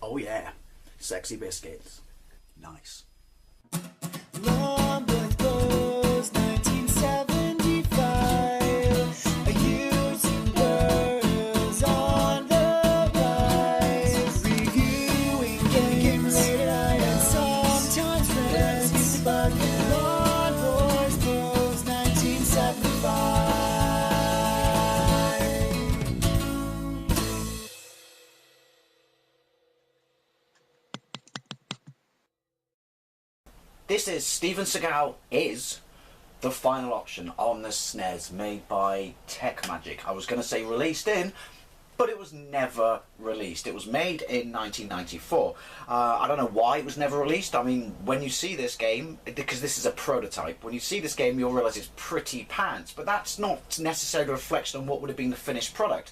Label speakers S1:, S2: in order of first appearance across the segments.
S1: Oh yeah, sexy biscuits. Nice.
S2: Long goes 1975. A YouTuber is on the rise, reviewing games and sometimes friends. But Long goes 1975.
S1: This is Steven Seagal is the final option on the SNES made by Tech Magic. I was going to say released in, but it was never released. It was made in 1994. I don't know why it was never released. I mean, when you see this game, because this is a prototype, when you see this game you'll realise it's pretty pants, but that's not necessarily a reflection on what would have been the finished product.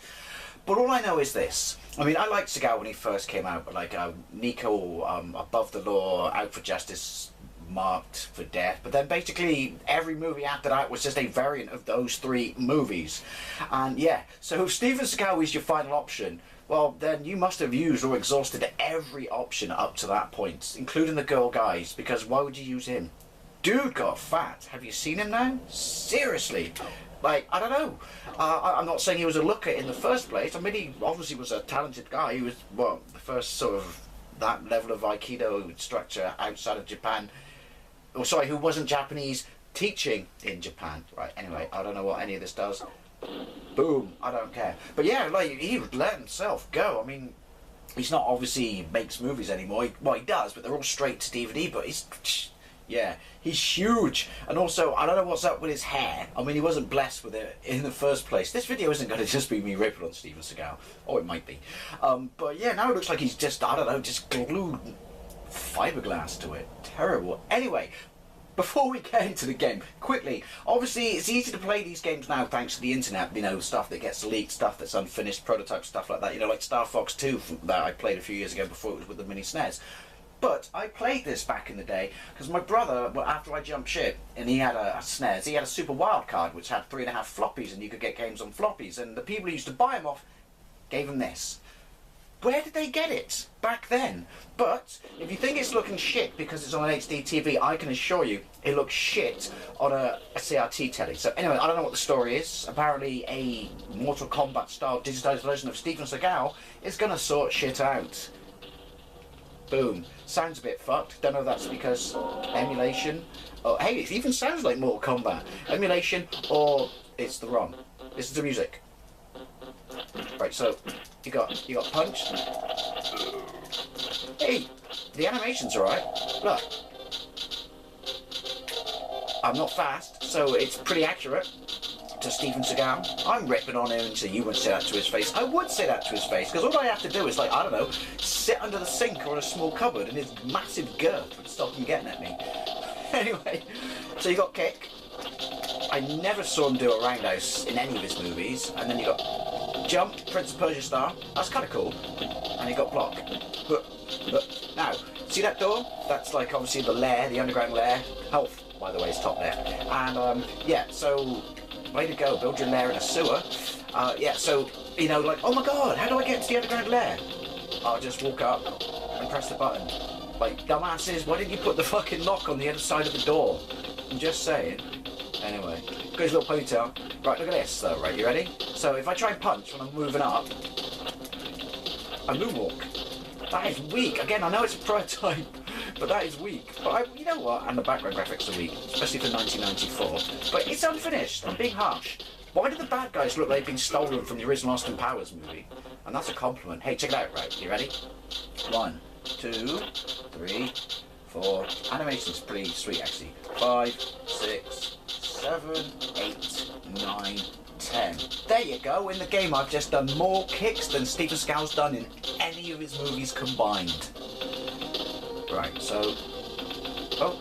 S1: But all I know is this. I mean, I liked Segal when he first came out, but like Nico, Above the Law, Out for Justice, Marked for Death, but then basically every movie after that was just a variant of those three movies. And yeah, so if Steven Seagal is your final option, well then you must have used or exhausted every option up to that point, including the girl guys, because why would you use him? Dude got fat. Have you seen him now? Seriously. Like, I don't know. I'm not saying he was a looker in the first place. I mean, he obviously was a talented guy. He was, well, the first sort of that level of Aikido structure outside of Japan. Oh, sorry, who wasn't Japanese teaching in Japan. Right, anyway, I don't know what any of this does. Boom, I don't care. But yeah, like, he would let himself go. I mean, he's not obviously makes movies anymore. Well, he does, but they're all straight to DVD, but he's... Yeah, he's huge. And also, I don't know what's up with his hair. I mean, he wasn't blessed with it in the first place. This video isn't going to just be me ripping on Steven Seagal. Or it might be. But yeah, now it looks like he's just, I don't know, just glued fiberglass to it. Terrible. Anyway, before we get into the game, quickly, obviously it's easy to play these games now thanks to the internet, you know, stuff that gets leaked, stuff that's unfinished, prototype stuff like that, you know, like Star Fox 2 that I played a few years ago before it was with the mini SNES. But I played this back in the day because my brother, well, after I jumped ship and he had a SNES, he had a Super Wild Card which had 3.5 floppies and you could get games on floppies, and the people who used to buy them off gave him this. Where did they get it back then? But if you think it's looking shit because it's on an HD TV, I can assure you it looks shit on a CRT telly. So anyway, I don't know what the story is. Apparently a Mortal Kombat style digitized version of Steven Seagal is going to sort shit out. Boom. Sounds a bit fucked. Don't know if that's because emulation. Oh, hey, it even sounds like Mortal Kombat. Emulation or it's the ROM. Listen to music. Right, so you got punched. Hey, the animation's alright. Look. I'm not fast, so it's pretty accurate to Steven Seagal. I'm ripping on him, so you wouldn't say that to his face. I would say that to his face, because all I have to do is, like, I don't know, sit under the sink or in a small cupboard and his massive girth would stop him getting at me. Anyway, so you got kick. I never saw him do a roundhouse in any of his movies. And then you got jump, Prince of Persia style. That's kind of cool. And you got block. But now, see that door? That's like obviously the lair, the underground lair. Health, by the way, is top left. And yeah, so way to go, build your lair in a sewer. Yeah, so, you know, like, oh my god, how do I get to the underground lair? I'll just walk up and press the button. Like, dumbasses, why didn't you put the fucking lock on the other side of the door? I'm just saying. Anyway, got his little ponytail. Right, look at this though, right, you ready? So if I try and punch when I'm moving up, I moonwalk. That is weak. Again, I know it's a prototype, but that is weak. But you know what? And the background graphics are weak, especially for 1994. But it's unfinished. I'm being harsh. Why do the bad guys look like they've been stolen from the original Austin Powers movie? And that's a compliment. Hey, check it out, right? You ready? 1, 2, 3, 4. Animation's pretty sweet, actually. 5, 6, 7, 8, 9, 10. There you go. In the game, I've just done more kicks than Steven Seagal's done in any of his movies combined. Right, so... Oh.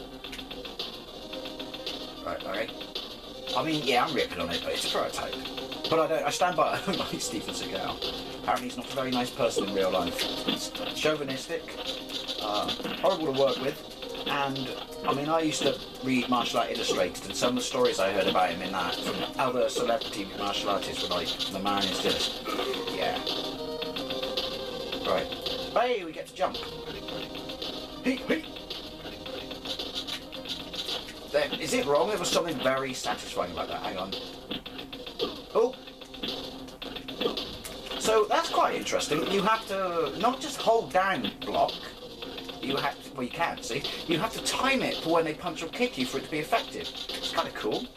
S1: Right, alright. I mean, yeah, I'm ripping on it, but it's a prototype. But I stand by like Steven Seagal. Apparently he's not a very nice person in real life. He's chauvinistic, horrible to work with, and I mean, I used to read Martial Art Illustrated, and some of the stories I heard about him in that from other celebrity martial artists were like, the man is just, yeah. Right. Hey, we get to jump. Hey, hey. Then, is it wrong? There was something very satisfying about that. Hang on. Oh. So that's quite interesting. You have to not just hold down block. You have to, well, you can see. You have to time it for when they punch or kick you for it to be effective. It's kind of cool.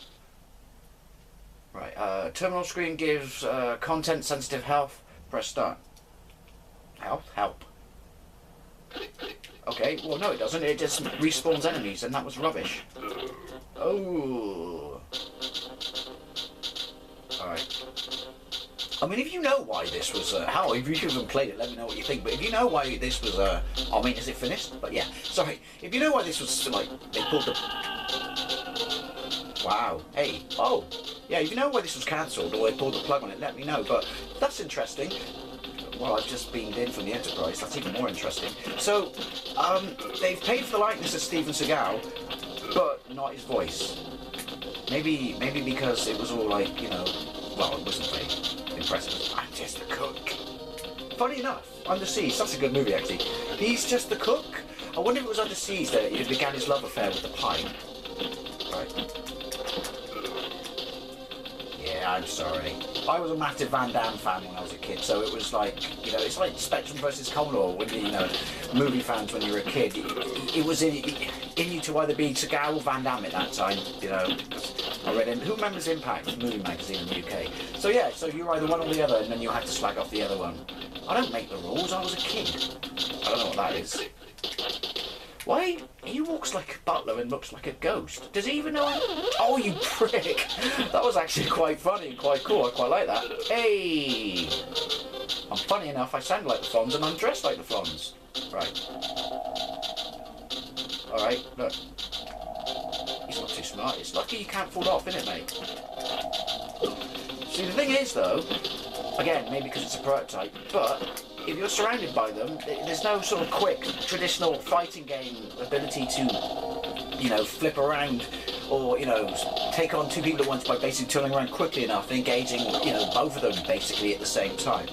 S1: Right. Terminal screen gives content sensitive health. Press start. Help. Okay. Well, no, it doesn't. It just respawns enemies, and that was rubbish. Oh. Alright. I mean, if you know why this was, how, if you haven't played it, let me know what you think, but if you know why this was, I mean, is it finished? But yeah, sorry. If you know why this was, like, they pulled the... Wow. Hey. Oh. Yeah, if you know why this was cancelled, or they pulled the plug on it, let me know, but that's interesting. Well, I've just beamed in from the Enterprise, that's even more interesting. So, they've paid for the likeness of Steven Seagal, but not his voice. Maybe because it was all like, you know, well, it wasn't very impressive. I'm just the cook. Funny enough, Under Siege, such a good movie actually. He's just the cook. I wonder if it was Under Siege that he began his love affair with the pie. Right. Yeah, I'm sorry. I was a massive Van Damme fan when I was a kid, so it was like, you know, it's like Spectrum versus Commodore when you know, movie fans when you were a kid. It was in you to either be Segal or Van Damme at that time, you know. I read him. Who remembers Impact, the movie magazine in the UK? So yeah, so you're either one or the other, and then you had to slag off the other one. I don't make the rules. I was a kid. I don't know what that is. Why? He walks like a butler and looks like a ghost. Does he even know? Oh, you prick! That was actually quite funny and quite cool. I quite like that. Hey! I'm funny enough. I sound like the Fonz and I'm dressed like the Fonz. Right. All right. Look. He's not too smart. It's lucky you can't fall off, isn't it, mate? See, the thing is, though, again, maybe because it's a prototype, but if you're surrounded by them, there's no sort of quick, traditional fighting game ability to, you know, flip around or, you know, take on two people at once by basically turning around quickly enough and engaging, you know, both of them basically at the same time.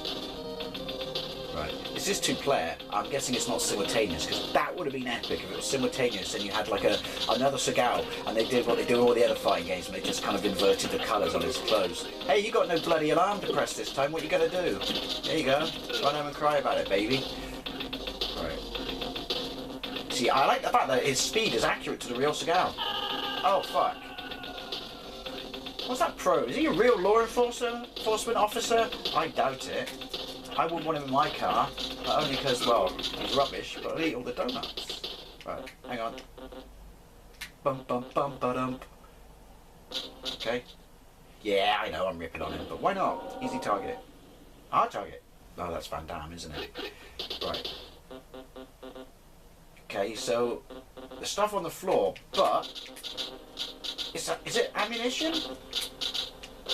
S1: Right. This is two-player. I'm guessing it's not simultaneous, because that would have been epic if it was simultaneous and you had like another Segal and they did what they do in all the other fighting games and they just kind of inverted the colours on his clothes. Hey, you got no bloody alarm to press this time, what are you going to do? There you go. Run home and cry about it, baby. Right. See, I like the fact that his speed is accurate to the real Segal. Oh, fuck. What's that pro? Is he a real law enforcement officer? I doubt it. I wouldn't want him in my car, not only because, well, he's rubbish, but I'll eat all the donuts. Right, hang on. Bum bum bum ba-dum. Okay. Yeah, I know I'm ripping on him, but why not? Easy target. Hard target. Oh, that's Van Damme, isn't it? Right. Okay, so the stuff on the floor, but is it ammunition?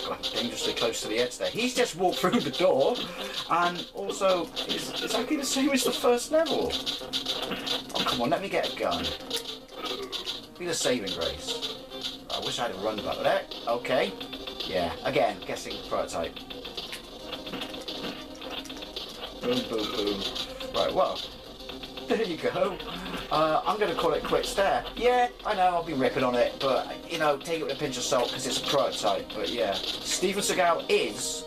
S1: God, dangerously close to the edge there. He's just walked through the door, and also it's exactly the same as the first level. Oh come on, let me get a gun. Be the saving grace. I wish I had a run button there. Okay. Yeah. Again, guessing prototype. Boom, boom, boom. Right. Well. There you go. I'm going to call it quits there. Yeah, I know, I'll be ripping on it, but, you know, take it with a pinch of salt because it's a prototype. But yeah, Steven Seagal is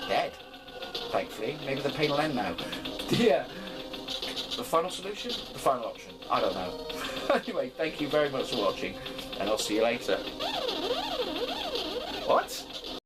S1: dead, thankfully. Maybe the pain will end now. Yeah. The final solution? The final option? I don't know. Anyway, thank you very much for watching, and I'll see you later. What?